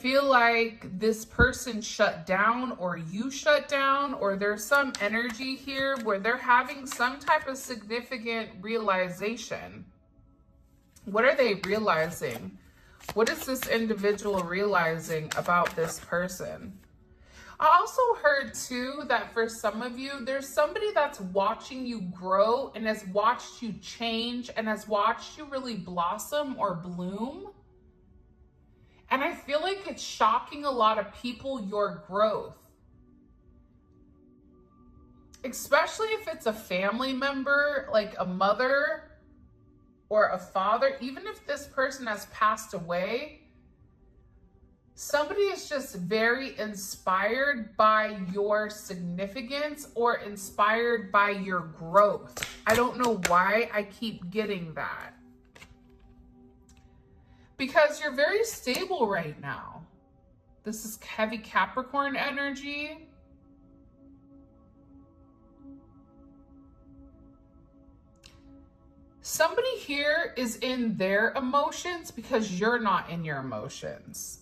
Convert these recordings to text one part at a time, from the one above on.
Feel like this person shut down or you shut down, or there's some energy here where they're having some type of significant realization. What are they realizing? What is this individual realizing about this person? I also heard too that for some of you, there's somebody that's watching you grow and has watched you change and has watched you really blossom or bloom. And I feel like it's shocking a lot of people, your growth. Especially if it's a family member, like a mother or a father, even if this person has passed away, somebody is just very inspired by your significance or inspired by your growth. I don't know why I keep getting that. Because you're very stable right now. This is heavy Capricorn energy. Somebody here is in their emotions because you're not in your emotions.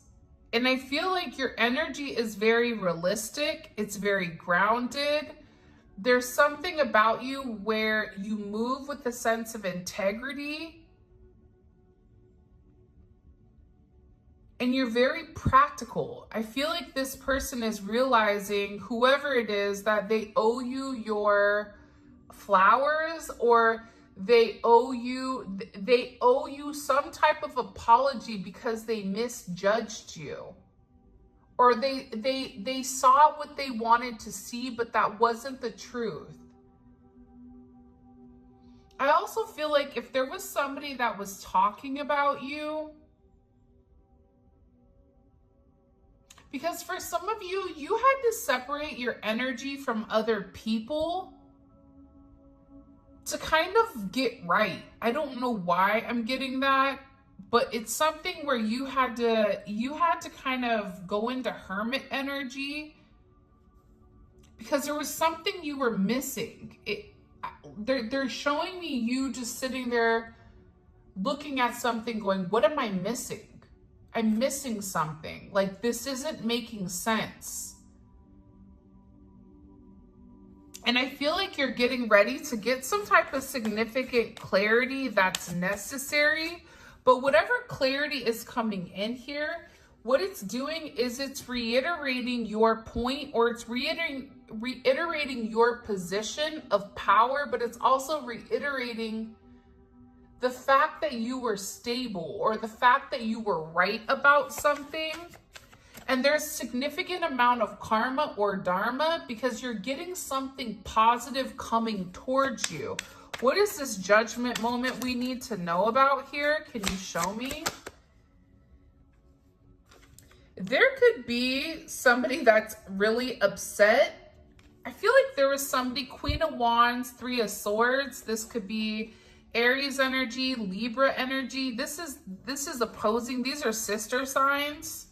And I feel like your energy is very realistic. It's very grounded. There's something about you where you move with a sense of integrity. And you're very practical. I feel like this person is realizing, whoever it is, that they owe you your flowers, or they owe you some type of apology because they misjudged you. Or they saw what they wanted to see, but that wasn't the truth. I also feel like if there was somebody that was talking about you, because for some of you, you had to separate your energy from other people to kind of get right. I don't know why I'm getting that, but it's something where you had to kind of go into hermit energy because there was something you were missing. They're showing me you just sitting there looking at something going, what am I missing? I'm missing something. Like, this isn't making sense. And I feel like you're getting ready to get some type of significant clarity that's necessary. But whatever clarity is coming in here, what it's doing is it's reiterating your point, or it's reiterating your position of power, but it's also reiterating the fact that you were stable, or the fact that you were right about something. And there's significant amount of karma or dharma because you're getting something positive coming towards you. What is this judgment moment we need to know about here? Can you show me? There could be somebody that's really upset. I feel like there was somebody, Queen of Wands, Three of Swords. This could be Aries energy, Libra energy. This is opposing. These are sister signs.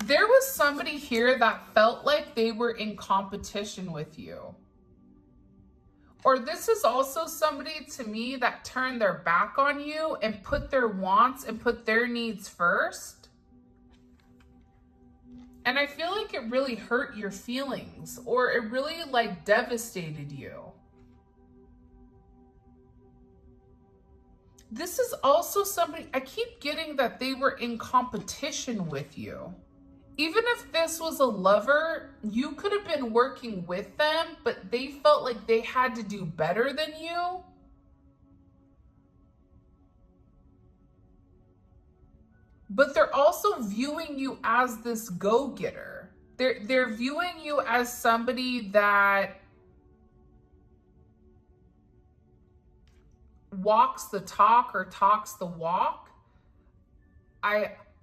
There was somebody here that felt like they were in competition with you. Or this is also somebody to me that turned their back on you and put their wants and put their needs first. And I feel like it really hurt your feelings, or it really like devastated you. This is also somebody, I keep getting that they were in competition with you. Even if this was a lover, you could have been working with them, but they felt like they had to do better than you. But they're also viewing you as this go-getter. They're viewing you as somebody that walks the talk or talks the walk.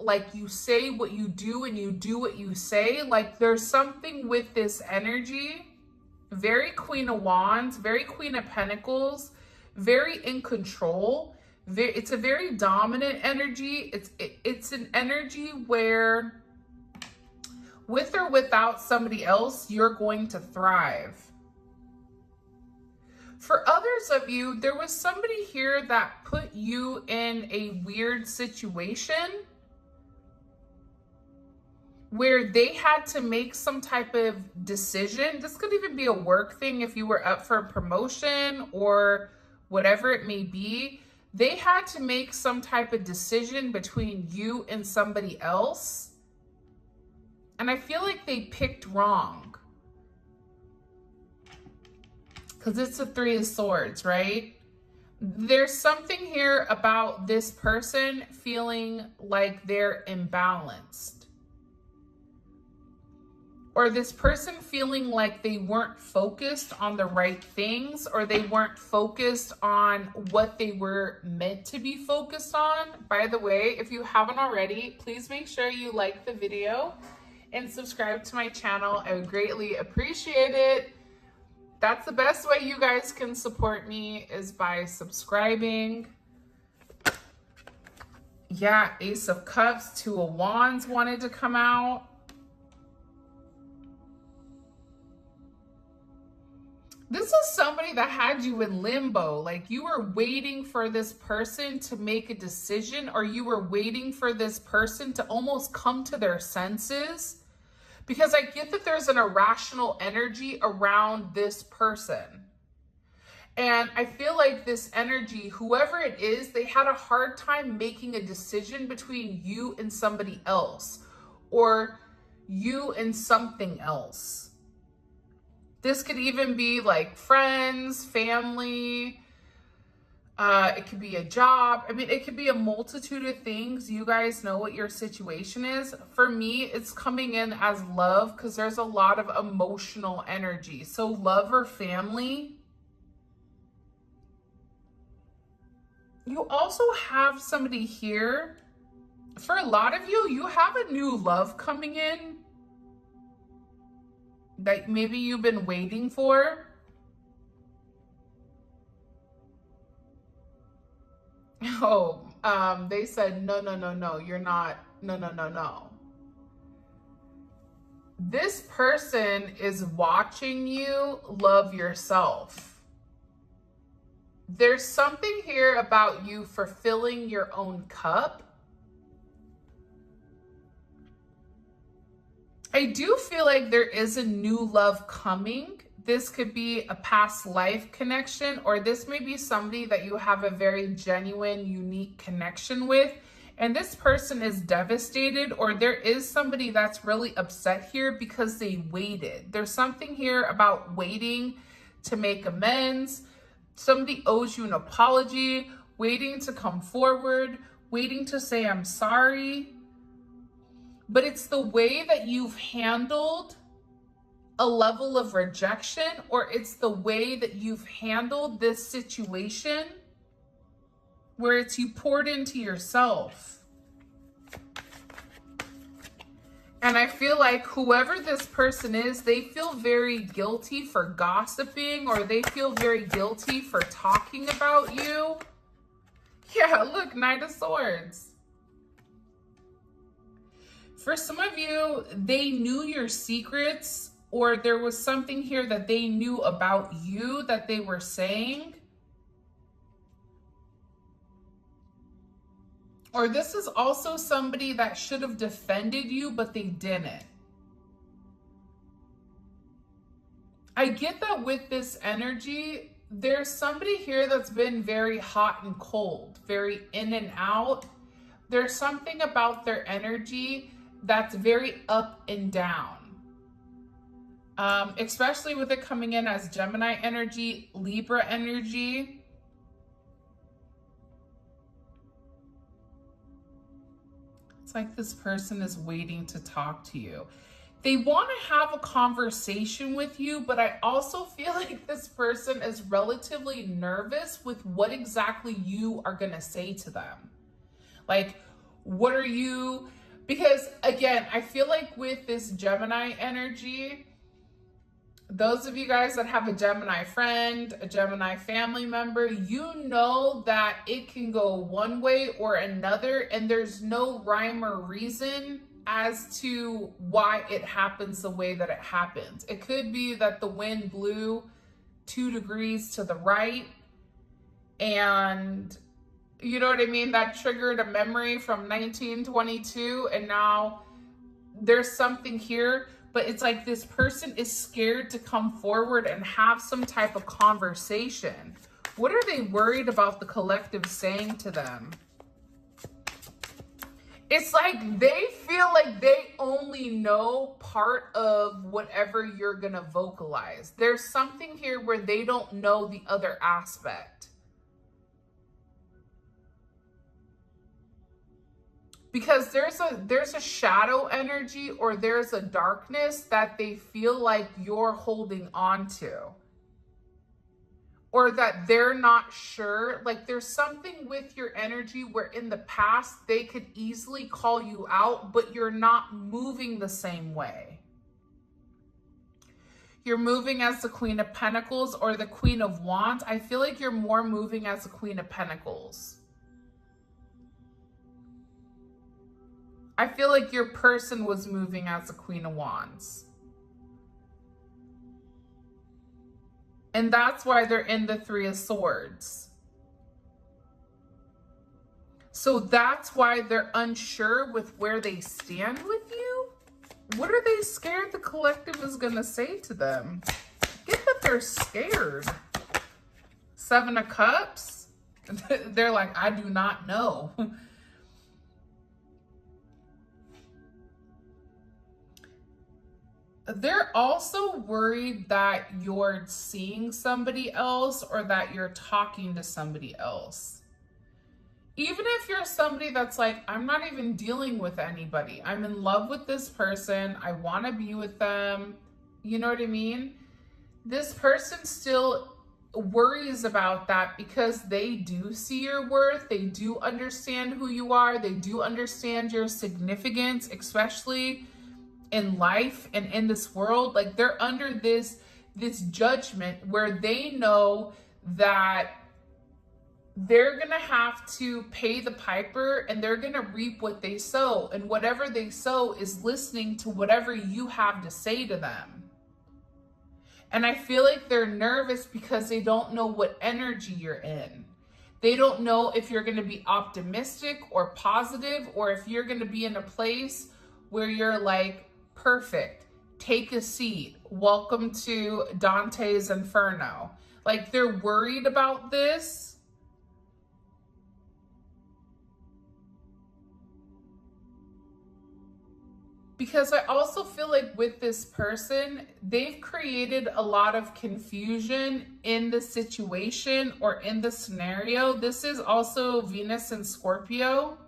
Like, you say what you do and you do what you say. Like, there's something with this energy. Very Queen of Wands, very Queen of Pentacles, very in control. It's a very dominant energy. It's an energy where, with or without somebody else, you're going to thrive. For others of you, there was somebody here that put you in a weird situation where they had to make some type of decision. This could even be a work thing if you were up for a promotion or whatever it may be. They had to make some type of decision between you and somebody else. And I feel like they picked wrong. Because it's the Three of Swords, right? There's something here about this person feeling like they're imbalanced. Or this person feeling like they weren't focused on the right things, or they weren't focused on what they were meant to be focused on. By the way, if you haven't already, please make sure you like the video and subscribe to my channel. I would greatly appreciate it. That's the best way you guys can support me, is by subscribing. Yeah, Ace of Cups, Two of Wands wanted to come out. This is somebody that had you in limbo. Like you were waiting for this person to make a decision, or you were waiting for this person to almost come to their senses. Because I get that there's an irrational energy around this person. And I feel like this energy, whoever it is, they had a hard time making a decision between you and somebody else, or you and something else. This could even be like friends, family. It could be a job. I mean, it could be a multitude of things. You guys know what your situation is. For me, it's coming in as love because there's a lot of emotional energy. So love or family. You also have somebody here. For a lot of you, you have a new love coming in that maybe you've been waiting for. Oh, they said, no, you're not, no. This person is watching you love yourself. There's something here about you fulfilling your own cup. I do feel like there is a new love coming. This could be a past life connection, or this may be somebody that you have a very genuine, unique connection with. And this person is devastated, or there is somebody that's really upset here because they waited. There's something here about waiting to make amends. Somebody owes you an apology, waiting to come forward, waiting to say, I'm sorry. But it's the way that you've handled a level of rejection, or it's the way that you've handled this situation where it's you poured into yourself. And I feel like whoever this person is, they feel very guilty for gossiping, or they feel very guilty for talking about you. Yeah, look, Knight of Swords. For some of you, they knew your secrets, or there was something here that they knew about you that they were saying. Or this is also somebody that should have defended you, but they didn't. I get that with this energy, there's somebody here that's been very hot and cold, very in and out. There's something about their energy that's very up and down. Especially with it coming in as Gemini energy, Libra energy. It's like this person is waiting to talk to you. They want to have a conversation with you, but I also feel like this person is relatively nervous with what exactly you are going to say to them. Like, what are you... Because again, I feel like with this Gemini energy, those of you guys that have a Gemini friend, a Gemini family member, you know that it can go one way or another, and there's no rhyme or reason as to why it happens the way that it happens. It could be that the wind blew 2 degrees to the right. And you know what I mean? That triggered a memory from 1922. And now there's something here, but it's like this person is scared to come forward and have some type of conversation. What are they worried about the collective saying to them? It's like they feel like they only know part of whatever you're going to vocalize. There's something here where they don't know the other aspect. Because there's a shadow energy, or there's a darkness that they feel like you're holding on to. Or that they're not sure. Like there's something with your energy where in the past they could easily call you out, but you're not moving the same way. You're moving as the Queen of Pentacles or the Queen of Wands. I feel like you're more moving as the Queen of Pentacles. I feel like your person was moving as the Queen of Wands. And that's why they're in the Three of Swords. So that's why they're unsure with where they stand with you. What are they scared the collective is going to say to them? Get that they're scared. 7 of Cups. They're like, I do not know. They're also worried that you're seeing somebody else or that you're talking to somebody else. Even if you're somebody that's like, I'm not even dealing with anybody. I'm in love with this person. I want to be with them. You know what I mean? This person still worries about that because they do see your worth. They do understand who you are. They do understand your significance, especially in life and in this world. Like they're under this judgment where they know that they're gonna have to pay the piper and they're gonna reap what they sow, and whatever they sow is listening to whatever you have to say to them. And I feel like they're nervous because they don't know what energy you're in. They don't know if you're gonna be optimistic or positive, or if you're gonna be in a place where you're like, perfect, take a seat, welcome to Dante's Inferno. Like they're worried about this. Because I also feel like with this person, they've created a lot of confusion in the situation or in the scenario. This is also Venus and Scorpio.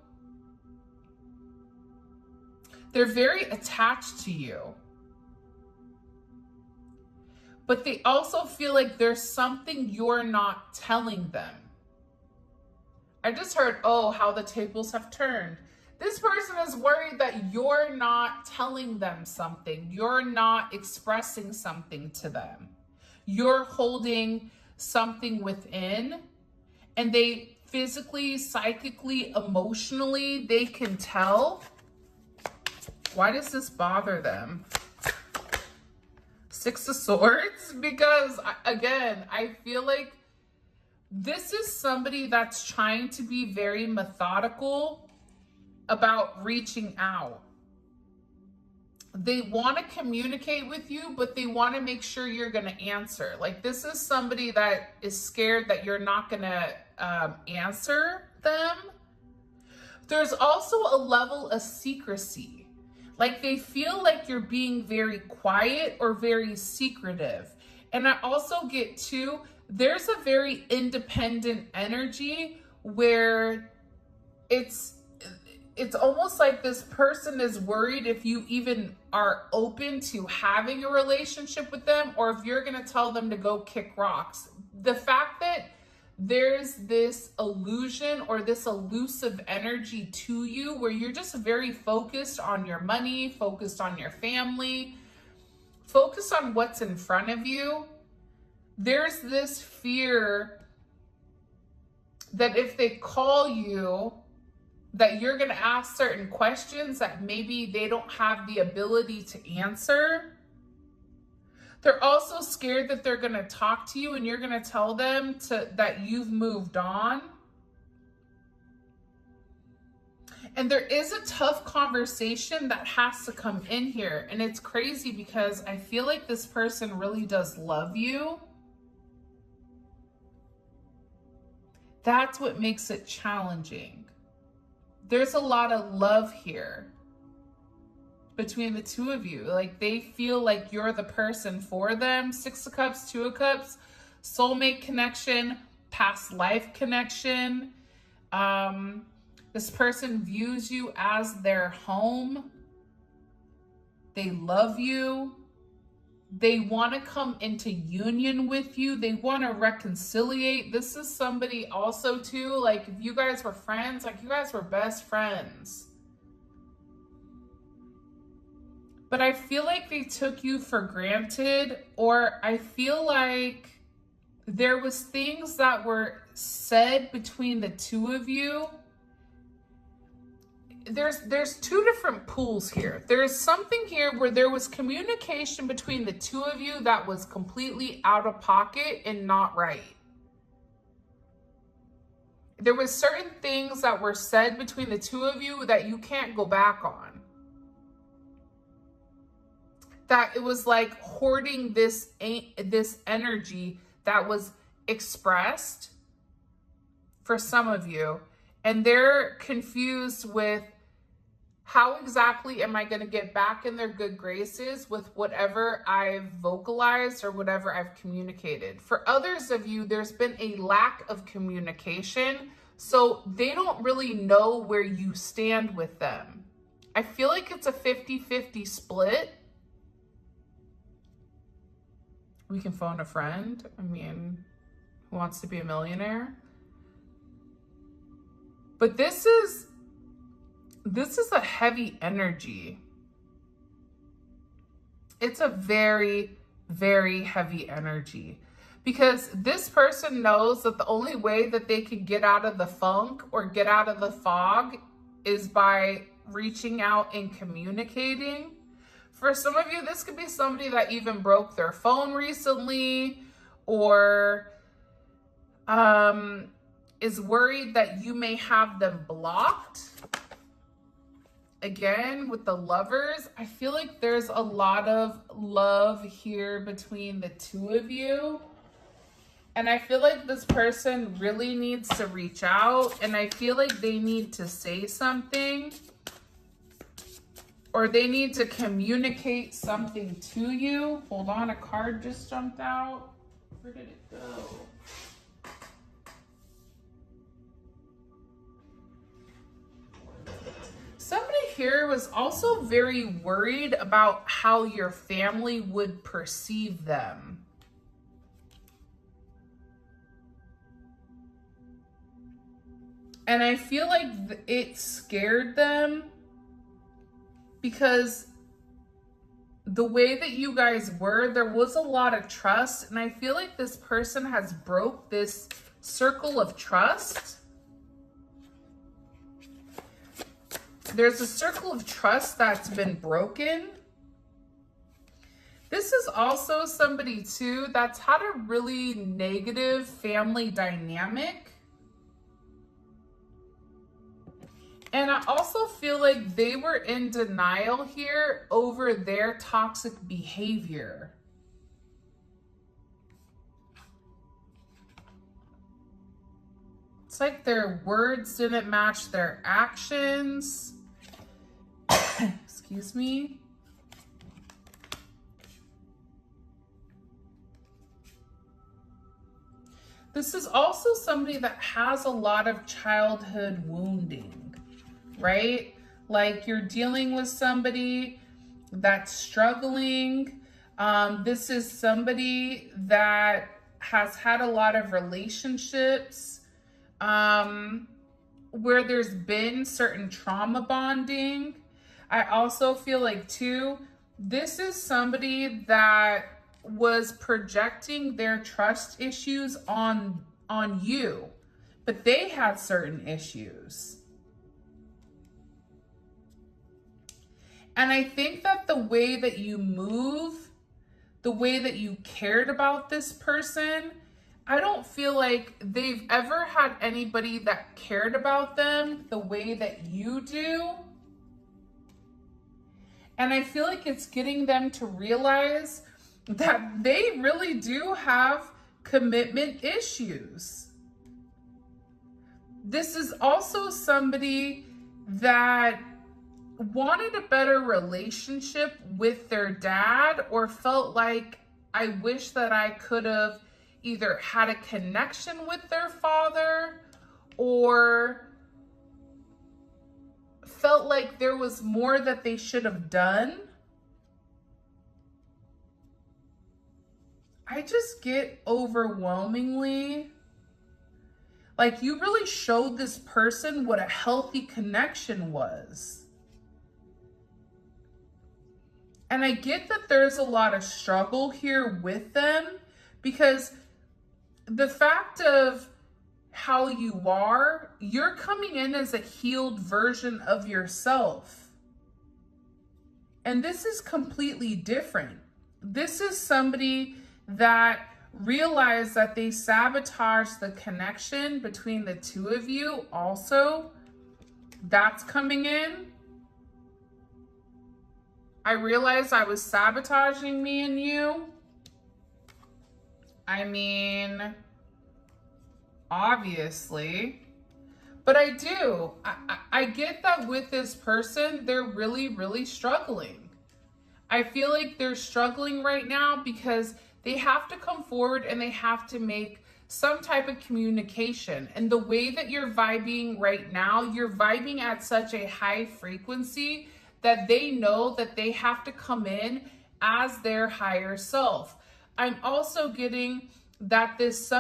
They're very attached to you. But they also feel like there's something you're not telling them. I just heard, oh, how the tables have turned. This person is worried that you're not telling them something. You're not expressing something to them. You're holding something within, and they physically, psychically, emotionally, they can tell. Why does this bother them? 6 of Swords? Because, again, I feel like this is somebody that's trying to be very methodical about reaching out. They want to communicate with you, but they want to make sure you're going to answer. Like, this is somebody that is scared that you're not going to answer them. There's also a level of secrecy. Like they feel like you're being very quiet or very secretive. And I also get too, there's a very independent energy where it's almost like this person is worried if you even are open to having a relationship with them, or if you're going to tell them to go kick rocks. The fact that there's this illusion or this elusive energy to you where you're just very focused on your money, focused on your family, focused on what's in front of you. There's this fear that if they call you, that you're going to ask certain questions that maybe they don't have the ability to answer. They're also scared that they're going to talk to you and you're going to tell them that you've moved on. And there is a tough conversation that has to come in here. And it's crazy because I feel like this person really does love you. That's what makes it challenging. There's a lot of love here between the two of you. Like, they feel like you're the person for them. 6 of Cups, 2 of Cups, soulmate connection, past life connection. This person views you as their home. They love you. They want to come into union with you. They want to reconciliate. This is somebody also too, like if you guys were friends, like you guys were best friends. But I feel like they took you for granted, or I feel like there was things that were said between the two of you. There's two different pools here. There's something here where there was communication between the two of you that was completely out of pocket and not right. There was certain things that were said between the two of you that you can't go back on. That it was like hoarding this energy that was expressed for some of you. And they're confused with how exactly am I going to get back in their good graces with whatever I've vocalized or whatever I've communicated. For others of you, there's been a lack of communication, so they don't really know where you stand with them. I feel like it's a 50-50 split. We can phone a friend. I mean, who wants to be a millionaire? But this is a heavy energy. It's a very, very heavy energy because this person knows that the only way that they can get out of the funk or get out of the fog is by reaching out and communicating. For some of you, this could be somebody that even broke their phone recently, or is worried that you may have them blocked. Again, with the Lovers, I feel like there's a lot of love here between the two of you. And I feel like this person really needs to reach out, and I feel like they need to say something, or they need to communicate something to you. Hold on, a card just jumped out. Where did it go? Somebody here was also very worried about how your family would perceive them. And I feel like it scared them because the way that you guys were, there was a lot of trust. And I feel like this person has broke this circle of trust. There's a circle of trust that's been broken. This is also somebody too that's had a really negative family dynamic. And I also feel like they were in denial here over their toxic behavior. It's like their words didn't match their actions. Excuse me. This is also somebody that has a lot of childhood wounding, right? Like you're dealing with somebody that's struggling. This is somebody that has had a lot of relationships where there's been certain trauma bonding. I also feel like too, this is somebody that was projecting their trust issues on you, but they had certain issues. And I think that the way that you move the way that you cared about this person. I don't feel like they've ever had anybody that cared about them the way that you do. And I feel like it's getting them to realize that they really do have commitment issues. This is also somebody that wanted a better relationship with their dad, or felt like, I wish that I could have either had a connection with their father, or felt like there was more that they should have done. I just get overwhelmingly like you really showed this person what a healthy connection was. And I get that there's a lot of struggle here with them, because the fact of how you are, you're coming in as a healed version of yourself. And this is completely different. This is somebody that realized that they sabotaged the connection between the two of you. Also, that's coming in. I realized I was sabotaging me and you. I mean, obviously, but I do. I get that with this person, they're really, really struggling. I feel like they're struggling right now because they have to come forward and they have to make some type of communication. And the way that you're vibing right now, you're vibing at such a high frequency that they know that they have to come in as their higher self. I'm also getting that this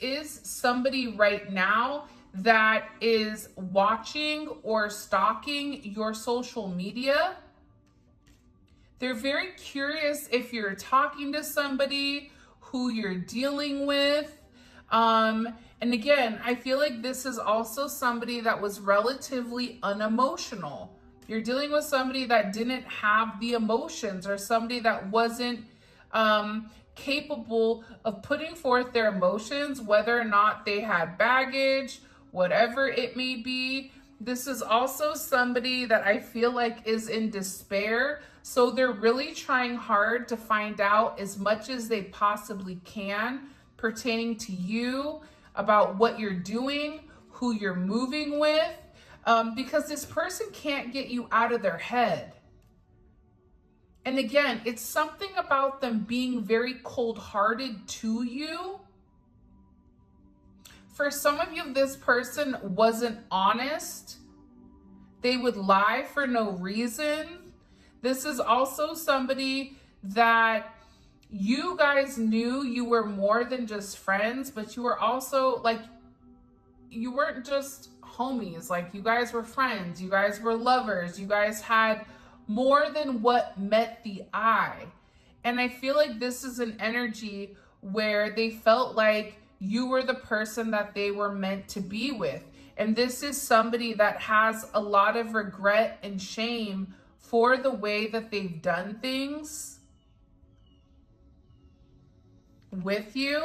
is somebody right now that is watching or stalking your social media. They're very curious if you're talking to somebody, who you're dealing with. And again, I feel like this is also somebody that was relatively unemotional. You're dealing with somebody that didn't have the emotions, or somebody that wasn't capable of putting forth their emotions, whether or not they had baggage, whatever it may be. This is also somebody that I feel like is in despair. So they're really trying hard to find out as much as they possibly can pertaining to you, about what you're doing, who you're moving with, because this person can't get you out of their head. And again, it's something about them being very cold-hearted to you. For some of you, this person wasn't honest. They would lie for no reason. This is also somebody that you guys knew you were more than just friends, but you were also like, you weren't just homies. Like, you guys were friends, you guys were lovers, you guys had more than what met the eye. And I feel like this is an energy where they felt like you were the person that they were meant to be with. And this is somebody that has a lot of regret and shame for the way that they've done things with you.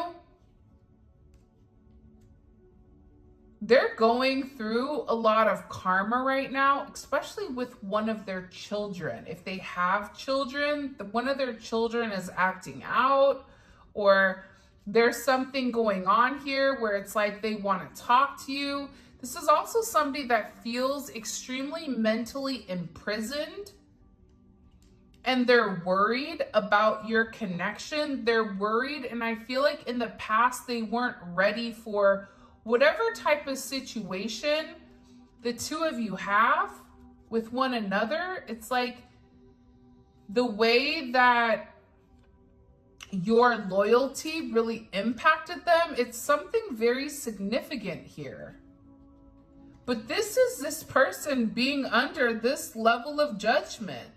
They're going through a lot of karma right now, especially with one of their children. If they have children, one of their children is acting out, or there's something going on here where it's like they want to talk to you. This is also somebody that feels extremely mentally imprisoned, and they're worried about your connection. They're worried, and I feel like in the past they weren't ready for whatever type of situation the two of you have with one another. It's like the way that your loyalty really impacted them. It's something very significant here. But this is this person being under this level of judgment.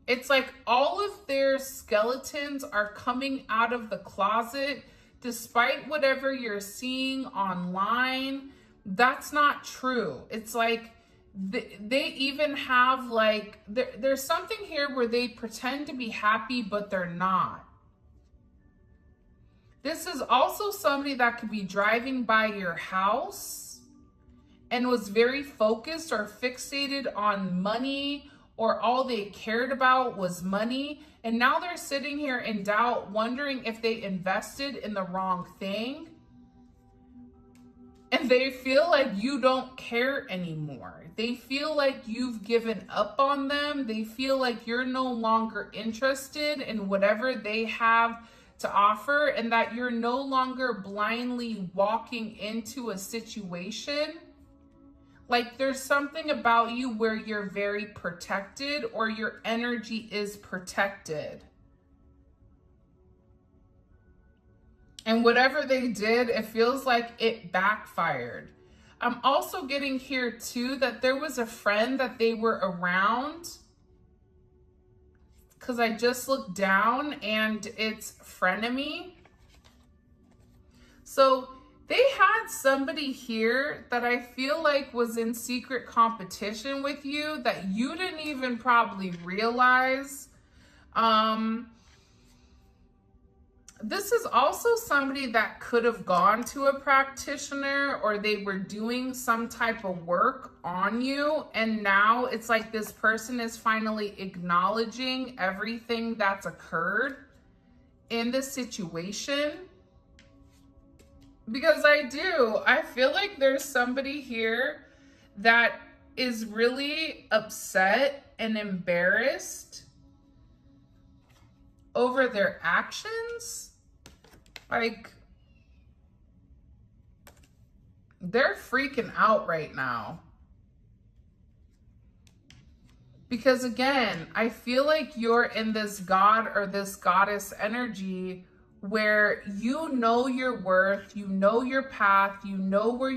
It's like all of their skeletons are coming out of the closet. Despite whatever you're seeing online, that's not true. It's like They even have like, there's something here where they pretend to be happy, but they're not. This is also somebody that could be driving by your house and was very focused or fixated on money, or all they cared about was money. And now they're sitting here in doubt, wondering if they invested in the wrong thing. And they feel like you don't care anymore. They feel like you've given up on them. They feel like you're no longer interested in whatever they have to offer, and that you're no longer blindly walking into a situation. Like there's something about you where you're very protected, or your energy is protected. And whatever they did, it feels like it backfired. I'm also getting here too that there was a friend that they were around, because I just looked down and it's frenemy. So they had somebody here that I feel like was in secret competition with you that you didn't even probably realize. This is also somebody that could have gone to a practitioner, or they were doing some type of work on you. And now it's like this person is finally acknowledging everything that's occurred in this situation. Because I feel like there's somebody here that is really upset and embarrassed over their actions. Like, they're freaking out right now. Because again, I feel like you're in this god or this goddess energy where you know your worth, you know your path, you know where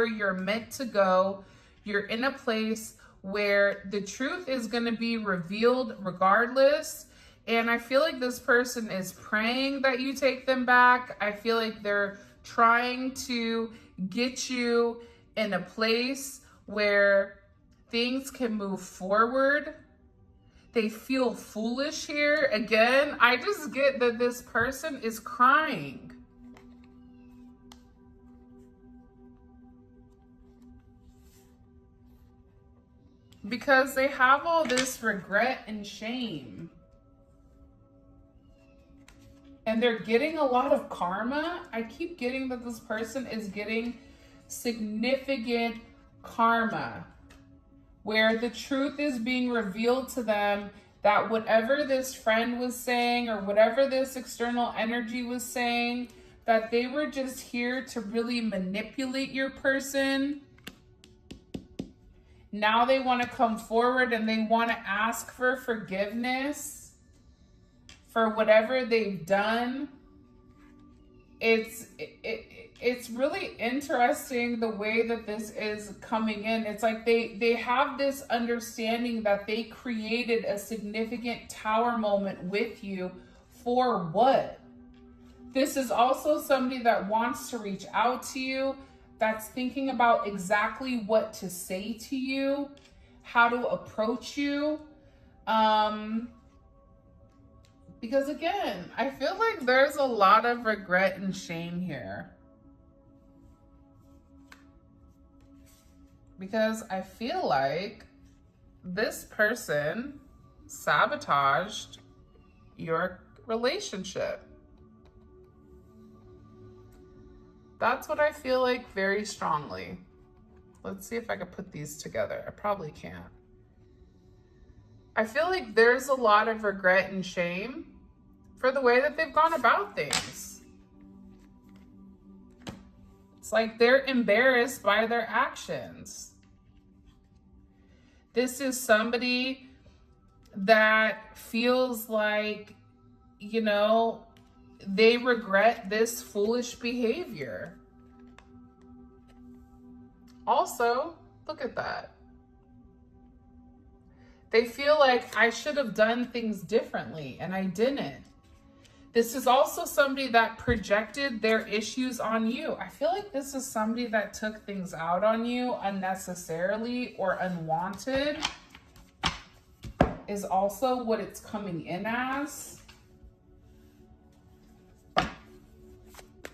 you're meant to go. You're in a place where the truth is going to be revealed regardless. And I feel like this person is praying that you take them back. I feel like they're trying to get you in a place where things can move forward. They feel foolish here. Again, I just get that this person is crying. Because they have all this regret and shame. And they're getting a lot of karma. I keep getting that this person is getting significant karma, where the truth is being revealed to them, that whatever this friend was saying or whatever this external energy was saying, that they were just here to really manipulate your person. Now they want to come forward and they want to ask for forgiveness for whatever they've done. It's really interesting the way that this is coming in. It's like they have this understanding that they created a significant tower moment with you. For what? This is also somebody that wants to reach out to you, that's thinking about exactly what to say to you, how to approach you. Because again, I feel like there's a lot of regret and shame here. Because I feel like this person sabotaged your relationship. That's what I feel like very strongly. Let's see if I can put these together. I probably can't. I feel like there's a lot of regret and shame for the way that they've gone about things. It's like they're embarrassed by their actions. This is somebody that feels like, you know, they regret this foolish behavior. Also, look at that. They feel like I should have done things differently and I didn't. This is also somebody that projected their issues on you. I feel like this is somebody that took things out on you unnecessarily or unwanted, is also what it's coming in as.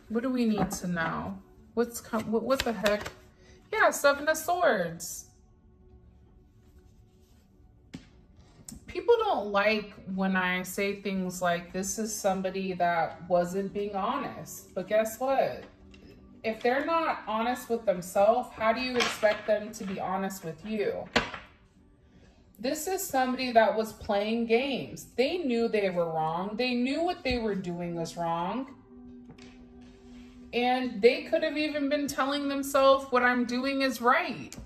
What do we need to know? What the heck? Yeah, Seven of Swords. People don't like when I say things like, this is somebody that wasn't being honest. But guess what? If they're not honest with themselves, how do you expect them to be honest with you? This is somebody that was playing games. They knew they were wrong. They knew what they were doing was wrong. And they could have even been telling themselves, what I'm doing is right.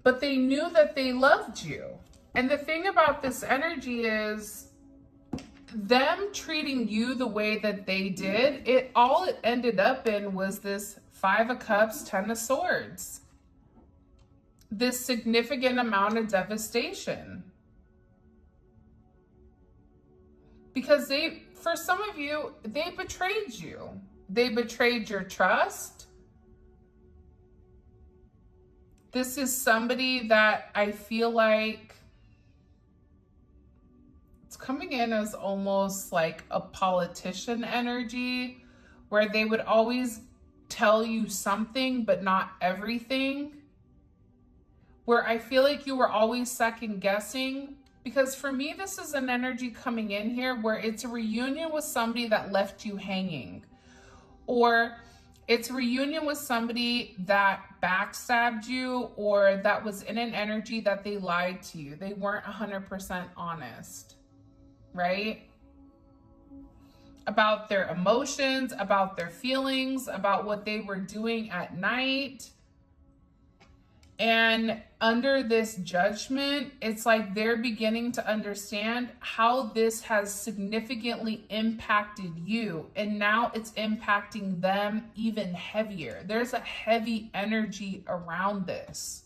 But they knew that they loved you. And the thing about this energy is them treating you the way that they did, all it ended up in was this 5 of Cups, 10 of Swords. This significant amount of devastation. Because for some of you, they betrayed you. They betrayed your trust. This is somebody that I feel like it's coming in as almost like a politician energy, where they would always tell you something, but not everything. Where I feel like you were always second guessing. Because for me, this is an energy coming in here where it's a reunion with somebody that left you hanging. Or it's a reunion with somebody that backstabbed you, or that was in an energy that they lied to you. They weren't 100% honest, right? About their emotions, about their feelings, about what they were doing at night. And under this judgment, it's like they're beginning to understand how this has significantly impacted you. And now it's impacting them even heavier. There's a heavy energy around this.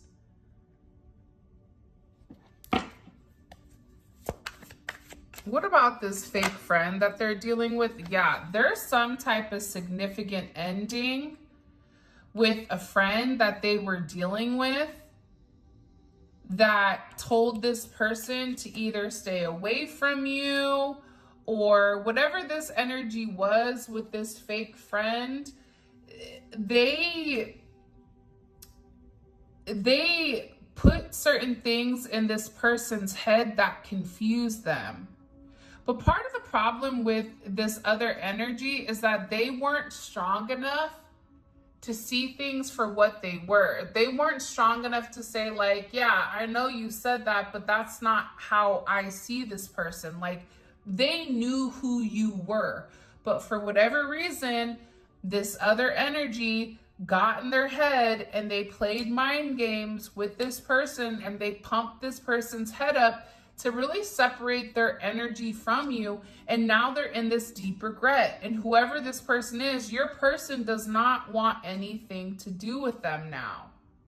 What about this fake friend that they're dealing with? Yeah, there's some type of significant ending with a friend that they were dealing with that told this person to either stay away from you, or whatever this energy was with this fake friend. They put certain things in this person's head that confused them. But part of the problem with this other energy is that they weren't strong enough to see things for what they were. They weren't strong enough to say like, yeah, I know you said that, but that's not how I see this person. Like, they knew who you were, but for whatever reason, this other energy got in their head and they played mind games with this person, and they pumped this person's head up to really separate their energy from you. And now they're in this deep regret. And whoever this person is, your person does not want anything to do with them now.